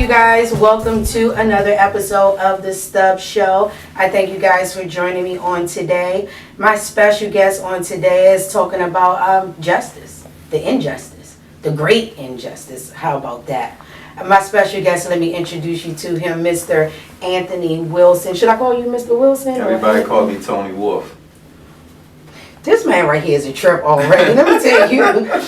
you guys? Welcome to another episode of the Stubbs Show. I thank you guys for joining me on today. My special guest on today is talking about justice, the injustice, the great injustice. How about that? My special guest, let me introduce you to him, Mr. Anthony Wilson. Should I call you Mr. Wilson? Everybody call me Tony Wolf. This man right here is a trip already. Let me tell you,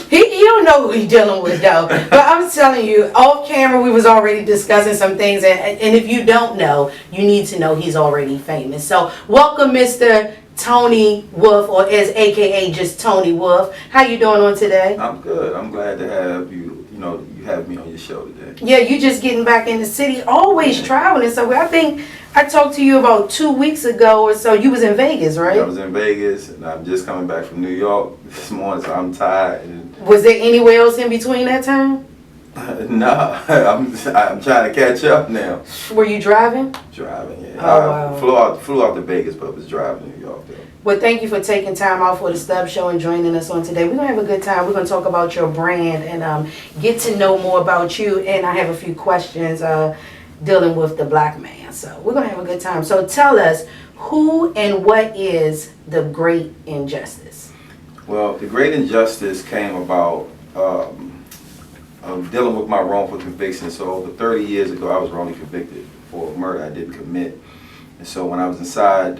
he don't know who he's dealing with though. But I'm telling you, off camera we was already discussing some things, and if you don't know, you need to know he's already famous. So welcome, Mr. Tony Wolf, or as AKA just Tony Wolf. How you doing on today? I'm good. I'm glad to have you. You have me on your show today. Yeah, you just getting back in the city, always traveling. So I think I talked to you about 2 weeks ago or so. You was in Vegas, right? I was in Vegas, and I'm just coming back from New York this morning, so I'm tired. Was there anywhere else in between that time? No, I'm trying to catch up now. Were you driving? Driving, yeah. Oh, wow. Flew out to Vegas, but was driving to New York though. Well, thank you for taking time out for the Stubbs Show and joining us on today. We're going to have a good time. We're going to talk about your brand and get to know more about you. And I have a few questions dealing with the black man. So we're going to have a good time. So tell us, who and what is the great injustice? Well, the great injustice came about dealing with my wrongful conviction. So over 30 years ago, I was wrongly convicted for a murder I didn't commit. And so when I was inside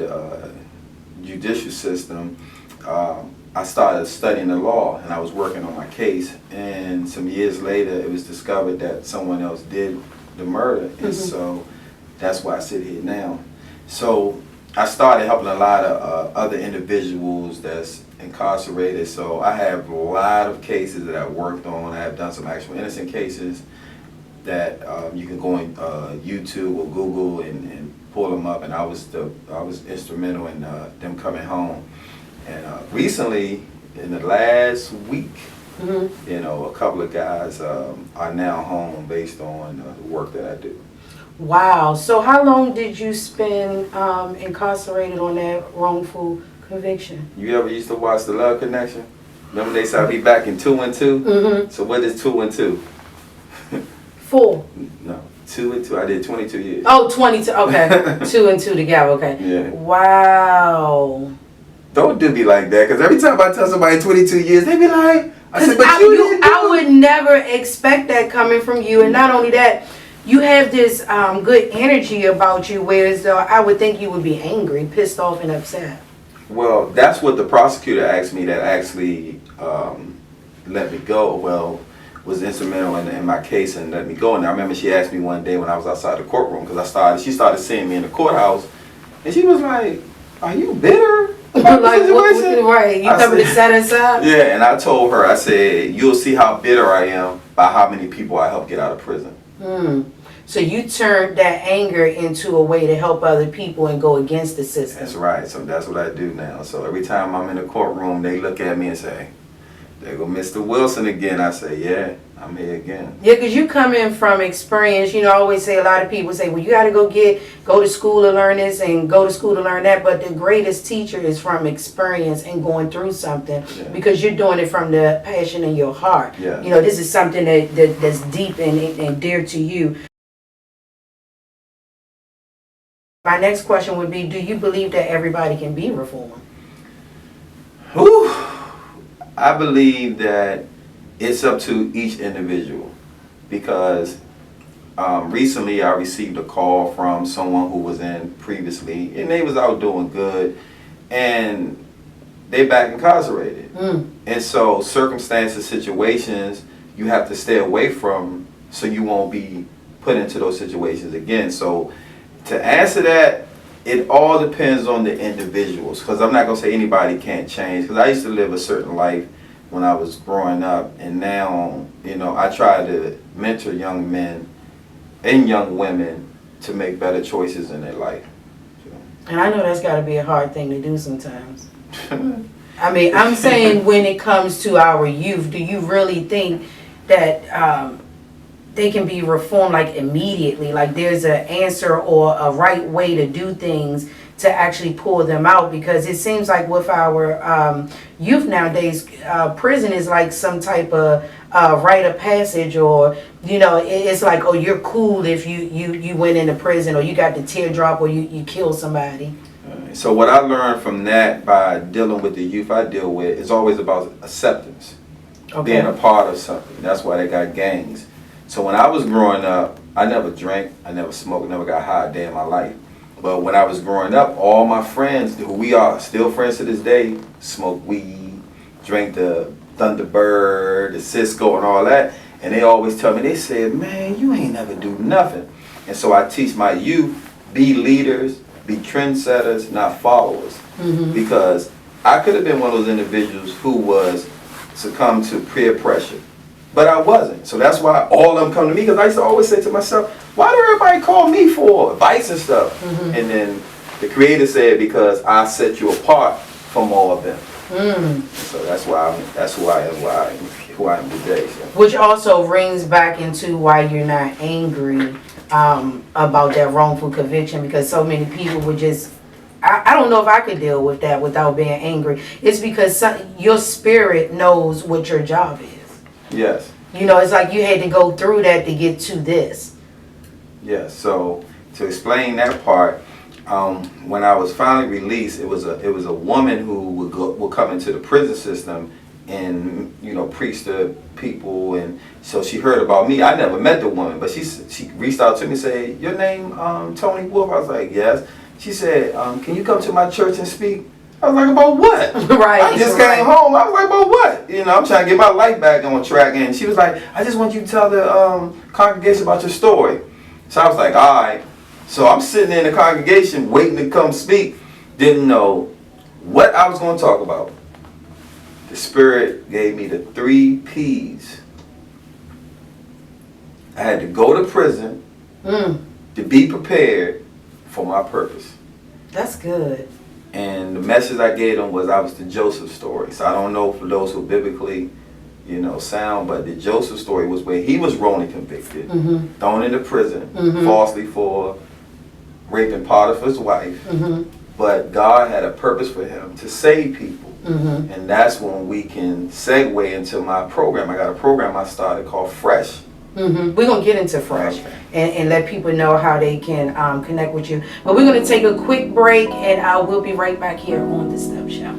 judicial system, I started studying the law, and I was working on my case, and some years later it was discovered that someone else did the murder, and so that's why I sit here now. So I started helping a lot of other individuals that's incarcerated, so I have a lot of cases that I've worked on. I have done some actual innocent cases that you can go on YouTube or Google and pull them up, and I was instrumental in them coming home. And recently, in the last week, a couple of guys are now home based on the work that I do. Wow. So how long did you spend incarcerated on that wrongful conviction? You ever used to watch The Love Connection? Remember they said I'd be back in 2 and 2? So what is 2 and 2? 4. No. 2 and 2. I did 22 years. Oh, 22. Okay. 2 and 2 together. Okay. Yeah. Wow. Don't do me like that, because every time I tell somebody 22 years, they be like, I said, but I would never expect that coming from you. And not only that, you have this good energy about you, whereas I would think you would be angry, pissed off, and upset. Well, that's what the prosecutor asked me that actually let me go. Well, was instrumental in my case and let me go. And I remember she asked me one day when I was outside the courtroom, because she started seeing me in the courthouse, and she was like, "Are you bitter about the situation?" Right, you coming to set us up? Yeah, and I told her, I said, "You'll see how bitter I am by how many people I helped get out of prison." So you turned that anger into a way to help other people and go against the system. That's right. So that's what I do now. So every time I'm in the courtroom, they look at me and say, "There go Mr. Wilson again." I say, "Yeah, I'm here again." Yeah, because you come in from experience. I always say, a lot of people say, well, you got to go to school to learn this and go to school to learn that. But the greatest teacher is from experience and going through something, because you're doing it from the passion in your heart. Yeah. This is something that's deep and dear to you. My next question would be, do you believe that everybody can be reformed? Whew. I believe that it's up to each individual, because recently I received a call from someone who was in previously, and they was out doing good, and they back incarcerated. And so circumstances, situations, you have to stay away from, so you won't be put into those situations again. So to answer that, it all depends on the individuals, because I'm not going to say anybody can't change, because I used to live a certain life when I was growing up, and now, I try to mentor young men and young women to make better choices in their life. And I know that's got to be a hard thing to do sometimes. I mean, I'm saying when it comes to our youth, do you really think that they can be reformed like immediately? Like there's an answer or a right way to do things to actually pull them out? Because it seems like with our youth nowadays, prison is like some type of rite of passage, or it's like, oh, you're cool if you went into prison, or you got the teardrop, or you killed somebody. So what I learned from that by dealing with the youth I deal with is always about acceptance, being a part of something. That's why they got gangs. So when I was growing up, I never drank, I never smoked, never got high a day in my life. But when I was growing up, all my friends, who we are still friends to this day, smoked weed, drank the Thunderbird, the Cisco and all that. And they always tell me, they said, man, you ain't never do nothing. And so I teach my youth, be leaders, be trendsetters, not followers. Because I could have been one of those individuals who was succumbed to peer pressure. But I wasn't. So that's why all of them come to me, because I used to always say to myself, why do everybody call me for advice and stuff? And then the Creator said, because I set you apart from all of them. So that's who I am, who I am today. So. Which also rings back into why you're not angry about that wrongful conviction, because so many people would just, I don't know if I could deal with that without being angry. It's because your spirit knows what your job is. Yes. It's like you had to go through that to get to this. Yes. So to explain that part, when I was finally released, it was a woman who would come into the prison system and preach to people, and so she heard about me. I never met the woman, but she reached out to me and said, "Your name Tony Wolf?" I was like, "Yes." She said, "Can you come to my church and speak?" I was like, "About what?" Right. I just came home. I was like, "About what?" I'm trying to get my life back on track. And she was like, "I just want you to tell the congregation about your story." So I was like, "All right." So I'm sitting in the congregation waiting to come speak. Didn't know what I was going to talk about. The Spirit gave me the 3 P's. I had to go to prison to be prepared for my purpose. That's good. And the message I gave them was I was the Joseph story. So I don't know for those who biblically, sound, but the Joseph story was where he was wrongly convicted, thrown into prison, falsely for raping Potiphar's wife. But God had a purpose for him to save people. And that's when we can segue into my program. I got a program I started called Fresh. We're going to get into Fresh and let people know how they can connect with you. But we're going to take a quick break, and we'll be right back here on the Stubbs Show.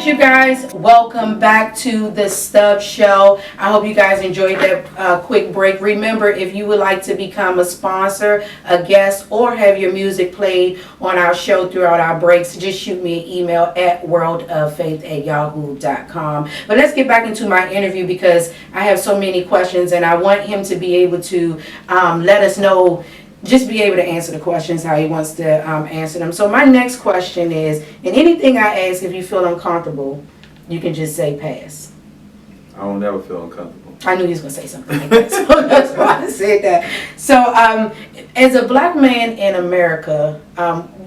You guys, welcome back to the Stubbs Show. I hope you guys enjoyed that quick break. Remember, if you would like to become a sponsor, a guest, or have your music played on our show throughout our breaks, just shoot me an email at worldoffaith@yahoo.com. But let's get back into my interview, because I have so many questions and I want him to be able to let us know, just be able to answer the questions how he wants to answer them. So my next question is, and anything I ask, if you feel uncomfortable, you can just say pass. I don't ever feel uncomfortable. I knew he was going to say something like that, so that's why I said that. So as a black man in America,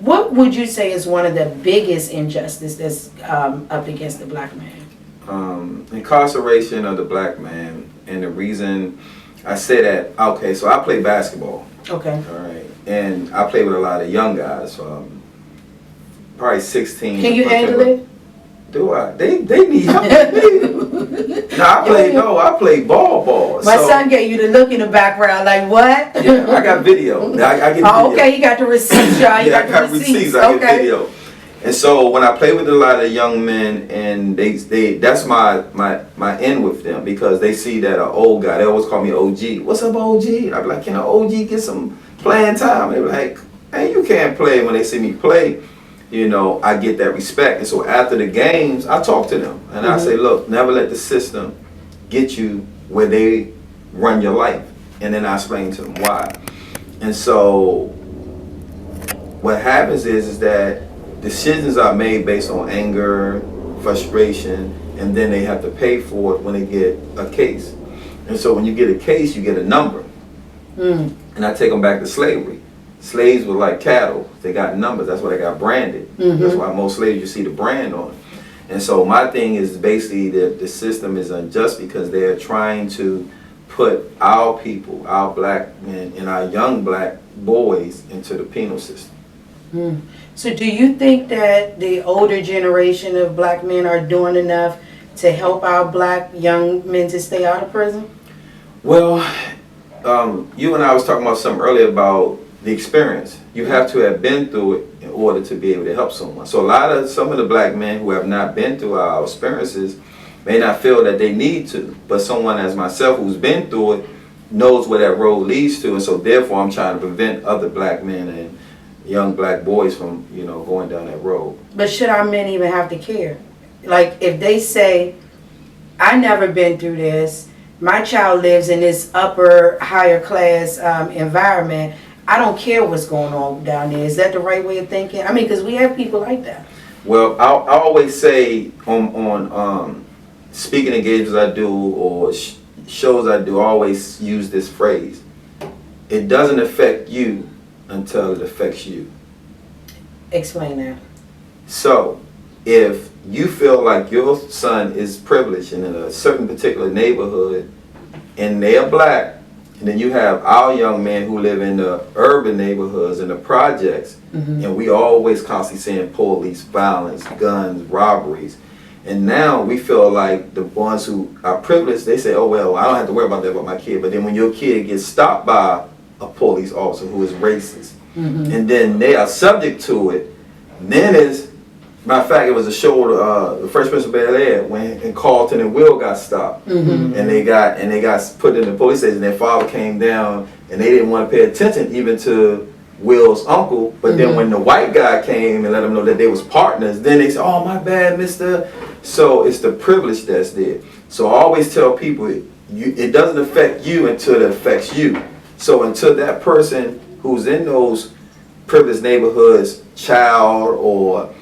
what would you say is one of the biggest injustices that's up against the black man? Incarceration of the black man. And the reason I say that, okay, so I play basketball. Okay. All right. And I play with a lot of young guys, probably 16. Can you handle it? Do I? They need help. I play ball. My son gave you the look in the background, like what? Yeah, I got video. I get video. Okay, you got the receipts, y'all. I got receipts. I get video. And so when I play with a lot of young men, and they that's my end with them, because they see that an old guy, they always call me OG. What's up, OG? And I be like, can an OG get some playing time? They be like, hey, you can't play. When they see me play, you know, I get that respect. And so after the games, I talk to them and I say, look, never let the system get you where they run your life. And then I explain to them why. And so what happens is that decisions are made based on anger, frustration, and then they have to pay for it when they get a case. And so when you get a case, you get a number. And I take them back to slavery. Slaves were like cattle. They got numbers. That's why they got branded. That's why most slaves, you see the brand on it. And so my thing is basically that the system is unjust because they're trying to put our people, our black men, and our young black boys into the penal system. So do you think that the older generation of black men are doing enough to help our black young men to stay out of prison? Well, you and I was talking about something earlier about the experience. You have to have been through it in order to be able to help someone. So some of the black men who have not been through our experiences may not feel that they need to, but someone as myself who's been through it knows where that road leads to, and so therefore I'm trying to prevent other black men and young black boys from, you know, going down that road. But should our men even have to care? Like if they say, I never been through this, my child lives in this upper, higher class environment, I don't care what's going on down there. Is that the right way of thinking? I mean, because we have people like that. Well, I always say on speaking engagements I do or shows I do, I always use this phrase. It doesn't affect you until it affects you. Explain that. So, if you feel like your son is privileged and in a certain particular neighborhood and they are black, and then you have our young men who live in the urban neighborhoods and the projects, and we always constantly seeing police, violence, guns, robberies. And now we feel like the ones who are privileged, they say, oh, well, I don't have to worry about that with my kid. But then when your kid gets stopped by a police officer who is racist, and then they are subject to it, then it's, matter of fact, it was a show, the Fresh Prince of Bel-Air, when Carlton and Will got stopped, and they got put in the police station. Their father came down, and they didn't want to pay attention even to Will's uncle. But then when the white guy came and let them know that they was partners, then they said, "Oh, my bad, Mister." So it's the privilege that's there. So I always tell people, it doesn't affect you until it affects you. So until that person who's in those privileged neighborhoods, child or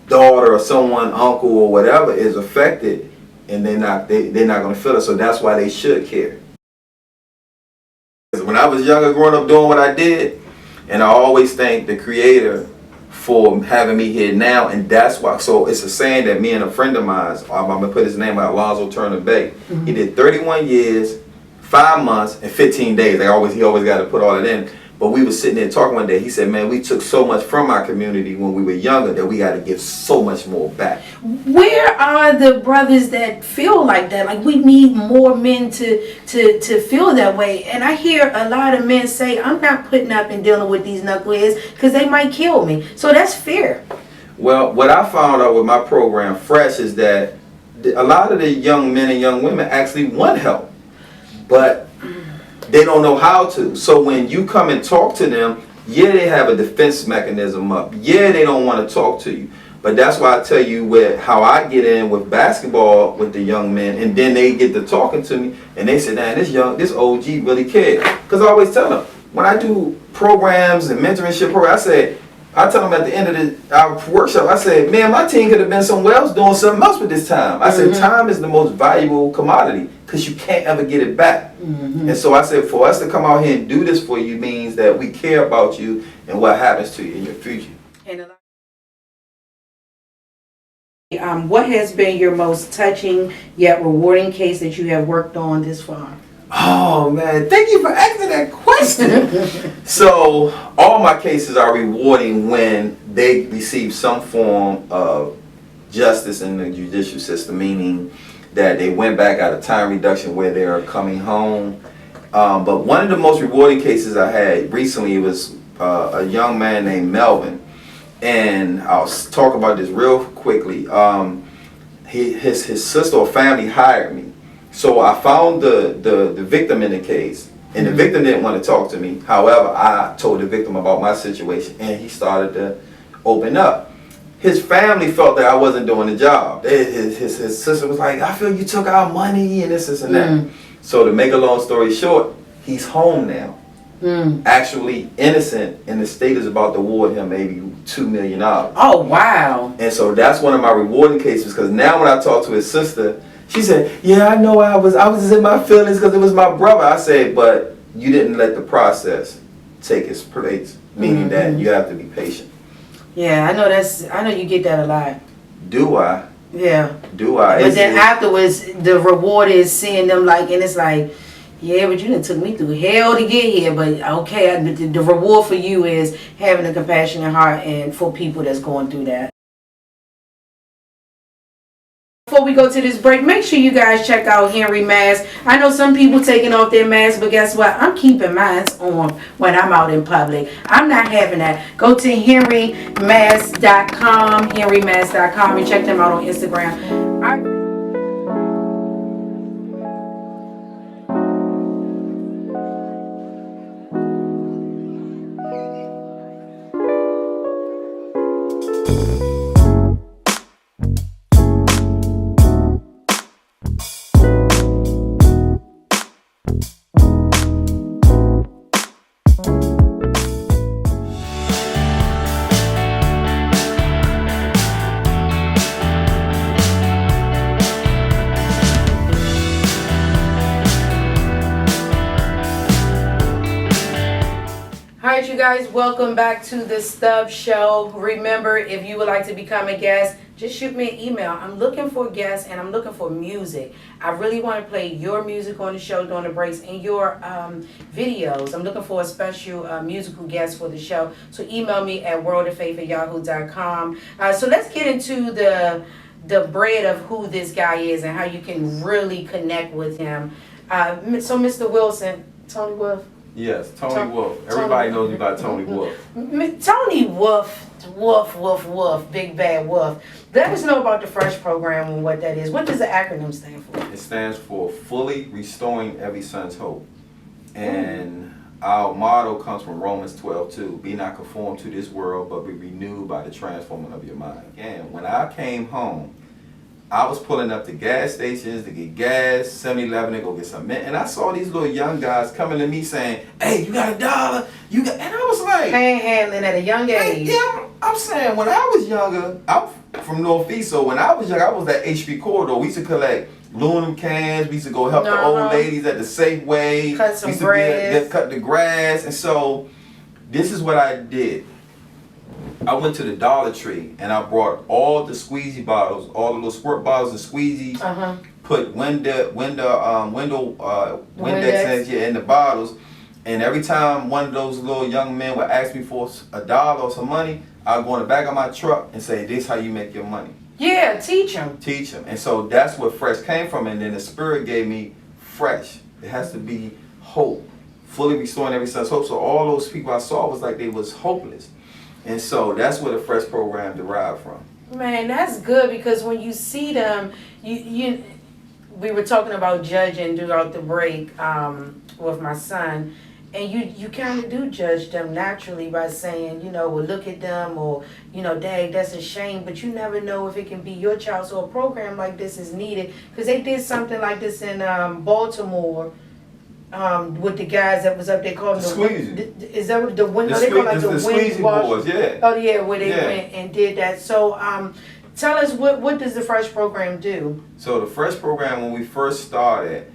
daughter or someone, uncle or whatever, is affected, and they're not going to feel it. So that's why they should care. When I was younger, growing up, doing what I did, and I always thank the Creator for having me here now, and that's why. So it's a saying that me and a friend of mine, I'm gonna put his name out, Alonzo Turner Bay. He did 31 years, 5 months, and 15 days. He always got to put all that in. But we were sitting there talking one day. He said, man, we took so much from our community when we were younger that we got to give so much more back. Where are the brothers that feel like that? Like, we need more men to feel that way. And I hear a lot of men say, I'm not putting up and dealing with these knuckleheads because they might kill me. So that's fear. Well, what I found out with my program, Fresh, is that a lot of the young men and young women actually want help. But they don't know how to. So when you come and talk to them, yeah, they have a defense mechanism up. Yeah, they don't want to talk to you. But that's why I tell you how I get in with basketball with the young men, and then they get to talking to me, and they say, "Man, this OG really cares." Because I always tell them, when I do programs and mentorship programs, I tell them at the end of our workshop, I say, man, my team could have been somewhere else doing something else with this time. I said, time is the most valuable commodity because you can't ever get it back. And so I said, for us to come out here and do this for you means that we care about you and what happens to you in your future. And what has been your most touching yet rewarding case that you have worked on this far? Oh man, thank you for asking that question. So all my cases are rewarding when they receive some form of justice in the judicial system, meaning that they went back out of time reduction where they are coming home. But one of the most rewarding cases I had recently was a young man named Melvin. And I'll talk about this real quickly. His sister or family hired me. So I found the victim in the case. And the victim didn't want to talk to me. However, I told the victim about my situation, and he started to open up. His family felt that I wasn't doing the job. His sister was like, I feel you took our money and this and that. So to make a long story short, he's home now. Actually innocent, and the state is about to award him maybe $2 million. Oh, wow. And so that's one of my rewarding cases, because now when I talk to his sister, she said, yeah, I know I was just in my feelings because it was my brother. I said, but you didn't let the process take its place, meaning that you have to be patient. Yeah, I know you get that a lot. Do I? Yeah. Do I? But then afterwards, the reward is seeing them and it's like, yeah, but you done took me through hell to get here. But okay, the reward for you is having a compassionate heart and for people that's going through that. Before we go to this break, make sure you guys check out Henry Mask. I know some people taking off their masks, but guess what? I'm keeping mine on when I'm out in public. I'm not having that. Go to henrymask.com, and check them out on Instagram. Alright, you guys, welcome back to the Stubbs Show. Remember, if you would like to become a guest, just shoot me an email. I'm looking for guests and I'm looking for music. I really want to play your music on the show during the breaks and your videos. I'm looking for a special musical guest for the show. So email me at worldoffaith@yahoo.com. So let's get into the bread of who this guy is and how you can really connect with him. So Mr. Wilson, Tony Wolf. Yes, Tony Wolf. Everybody knows me by Tony Wolf. Tony Wolf, Big Bad Wolf. Let us know about the Fresh program and what that is. What does the acronym stand for? It stands for Fully Restoring Every Son's Hope. And our motto comes from Romans 12:2. Be not conformed to this world, but be renewed by the transforming of your mind. Again, when I came home, I was pulling up to gas stations to get gas, 7-Eleven to go get some mint, and I saw these little young guys coming to me saying, hey, you got $1? And I was like... Panhandling at a young age. Yeah, I'm saying, when I was younger, I'm from Northeast, so when I was young, I was at HB Corridor. We used to collect aluminum cans, we used to go help the old ladies at the Safeway. Cut some grass. Cut the grass, and so this is what I did. I went to the Dollar Tree and I brought all the squeezy bottles, all the little squirt bottles and squeezies. Put Windex in the bottles, and every time one of those little young men would ask me for $1 or some money, I'd go in the back of my truck and say, "This how you make your money." Yeah, teach them. Teach them, and so that's where Fresh came from, and then the Spirit gave me Fresh. It has to be hope, fully restoring every son's hope. So all those people I saw was like they was hopeless. And so that's where the Fresh program derived from. Man, that's good, because when you see them, we were talking about judging throughout the break with my son, and you kind of do judge them naturally by saying, well, look at them, or, Dad, that's a shame, but you never know if it can be your child. So a program like this is needed, because they did something like this in Baltimore. With the guys that was up there calling is that what the window? They call like the wind boys, yeah. Oh yeah, where they went and did that. So tell us what does the Fresh program do? So the Fresh program, when we first started,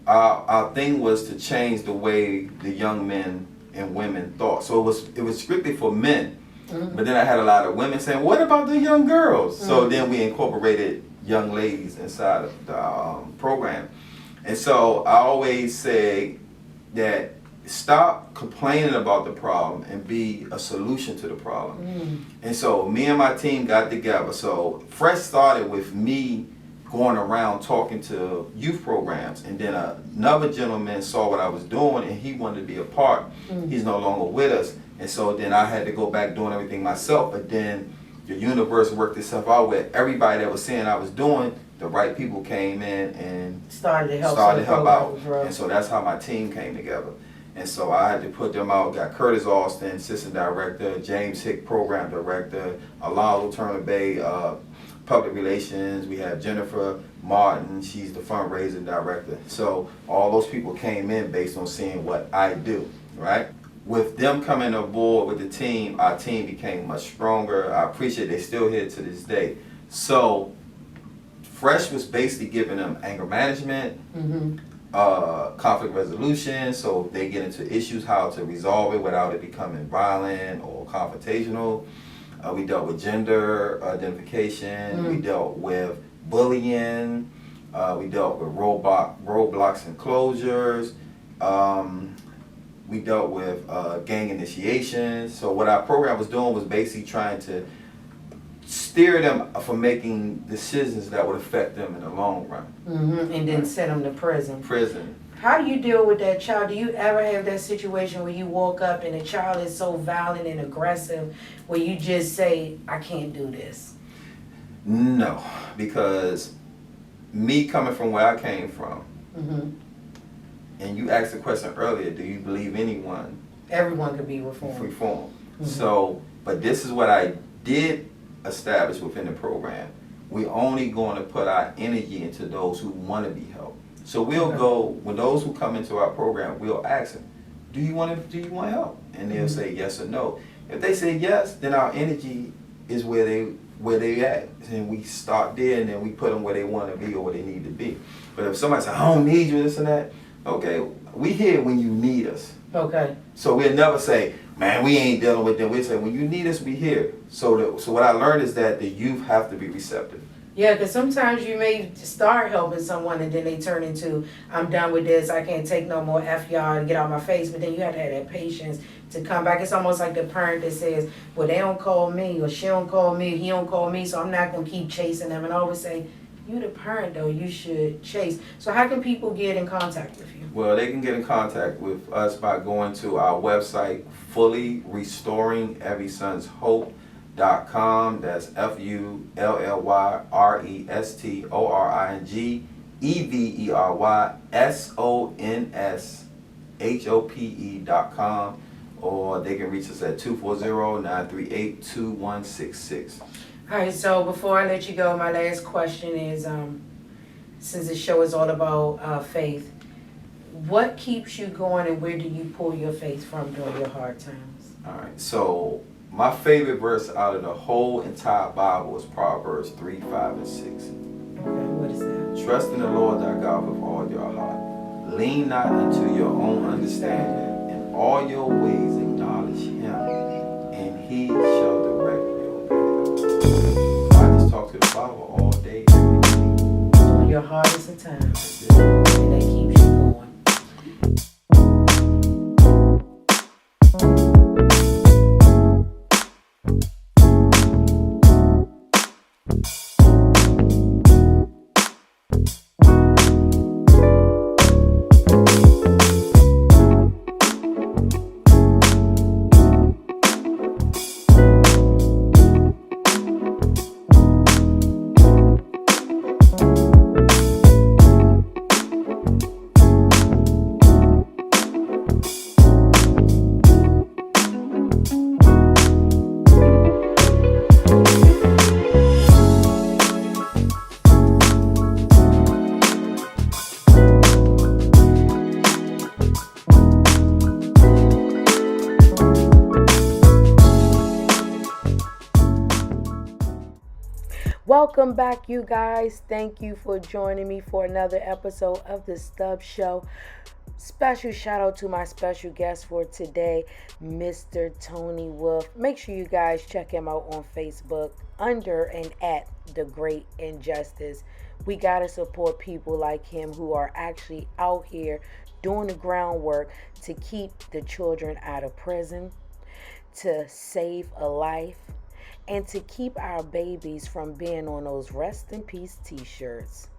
our thing was to change the way the young men and women thought. So it was strictly for men. But then I had a lot of women saying, "What about the young girls?" So then we incorporated young ladies inside of the program. And so I always say that stop complaining about the problem and be a solution to the problem. And so me and my team got together. So Fresh started with me going around talking to youth programs, and then another gentleman saw what I was doing and he wanted to be a part. He's no longer with us, and so then I had to go back doing everything myself. But then the universe worked itself out where everybody that was saying I was doing, the right people came in and started to help out. And so that's how my team came together. And so I had to put them out. Got Curtis Austin, assistant director, James Hick, program director, Alonzo Turner Bay, public relations. We have Jennifer Martin, she's the fundraising director. So all those people came in based on seeing what I do, right? With them coming aboard with the team, our team became much stronger. I appreciate they're still here to this day. So Fresh was basically giving them anger management, conflict resolution, so they get into issues, how to resolve it without it becoming violent or confrontational. We dealt with gender identification. We dealt with bullying. We dealt with roadblocks and closures. We dealt with gang initiation. So what our program was doing was basically trying to steer them from making decisions that would affect them in the long run. And then send them to prison. Prison. How do you deal with that child? Do you ever have that situation where you walk up and the child is so violent and aggressive where you just say, I can't do this? No, because me coming from where I came from, and you asked the question earlier, do you believe anyone? Everyone could be reformed. So, but this is what I did establish within the program. We're only going to put our energy into those who want to be helped. So we'll go, when those who come into our program, we'll ask them, do you want help? And they'll say yes or no. If they say yes, then our energy is where they at. And we start there, and then we put them where they want to be or where they need to be. But if somebody says, I don't need you, this and that, okay, we here when you need us. Okay. So we'll never say, man, we ain't dealing with them. We say, when you need us, we here. So what I learned is that the youth have to be receptive. Yeah, because sometimes you may start helping someone and then they turn into, I'm done with this, I can't take no more F y'all to get out my face. But then you have to have that patience to come back. It's almost like the parent that says, well, they don't call me, or she don't call me, he don't call me, so I'm not going to keep chasing them. And I always say, you the parent, though, you should chase. So how can people get in contact with you? Well, they can get in contact with us by going to our website, fullyrestoringeverySonsHope.com. That's FULLYRESTORINGEVERYSonsHope.com, or they can reach us at 240-938-2166. All right, so before I let you go, my last question is, since the show is all about faith, what keeps you going and where do you pull your faith from during your hard times? All right, so my favorite verse out of the whole entire Bible is Proverbs 3, 5, and 6. Okay, what is that? Trust in the Lord thy God with all your heart. Lean not into your own understanding. In all your ways acknowledge him, and he shall direct your path. I just talk to the Bible all day, every day. During your hardest of times, and that keeps you going. Welcome back, you guys. Thank you for joining me for another episode of the Stubbs Show. Special shout out to my special guest for today, Mr. Tony Wolf. Make sure you guys check him out on Facebook under and at The Great Injustice. We got to support people like him who are actually out here doing the groundwork to keep the children out of prison, to save a life, and to keep our babies from being on those rest in peace t-shirts.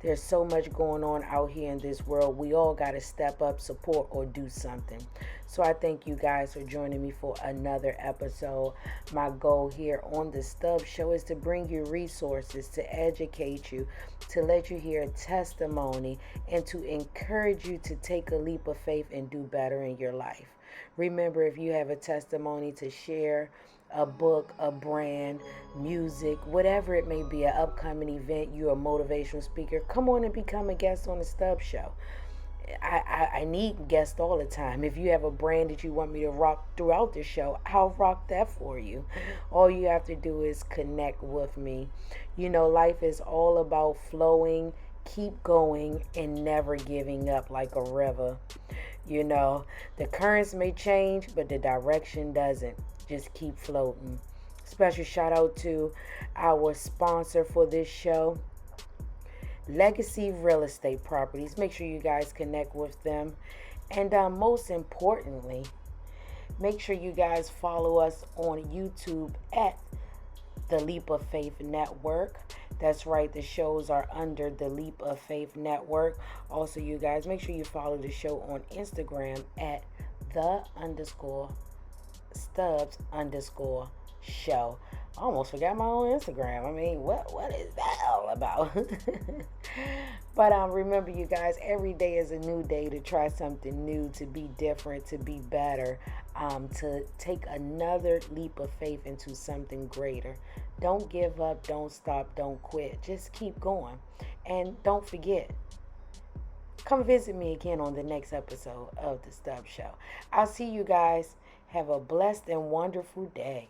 There's so much going on out here in this world. We all got to step up, support, or do something. So I thank you guys for joining me for another episode. My goal here on the Stubbs Show is to bring you resources, to educate you, to let you hear a testimony, and to encourage you to take a leap of faith and do better in your life. Remember, if you have a testimony to share, a book, a brand, music, whatever it may be, an upcoming event, you're a motivational speaker, come on and become a guest on the Stubbs Show. I need guests all the time. If you have a brand that you want me to rock throughout the show, I'll rock that for you. All you have to do is connect with me. You know, life is all about flowing, keep going, and never giving up like a river. You know, the currents may change, but the direction doesn't. Just keep floating. Special shout out to our sponsor for this show, Legacy Real Estate Properties. Make sure you guys connect with them. And most importantly, make sure you guys follow us on YouTube at The Leap of Faith Network. That's right, the shows are under the Leap of Faith Network. Also, you guys, make sure you follow the show on Instagram at _Stubbs_show. I almost forgot my own Instagram. I mean, what is that all about? But remember, you guys, every day is a new day to try something new, to be different, to be better, to take another leap of faith into something greater. Don't give up, don't stop, don't quit. Just keep going. And don't forget, come visit me again on the next episode of The Stubbs Show. I'll see you guys. Have a blessed and wonderful day.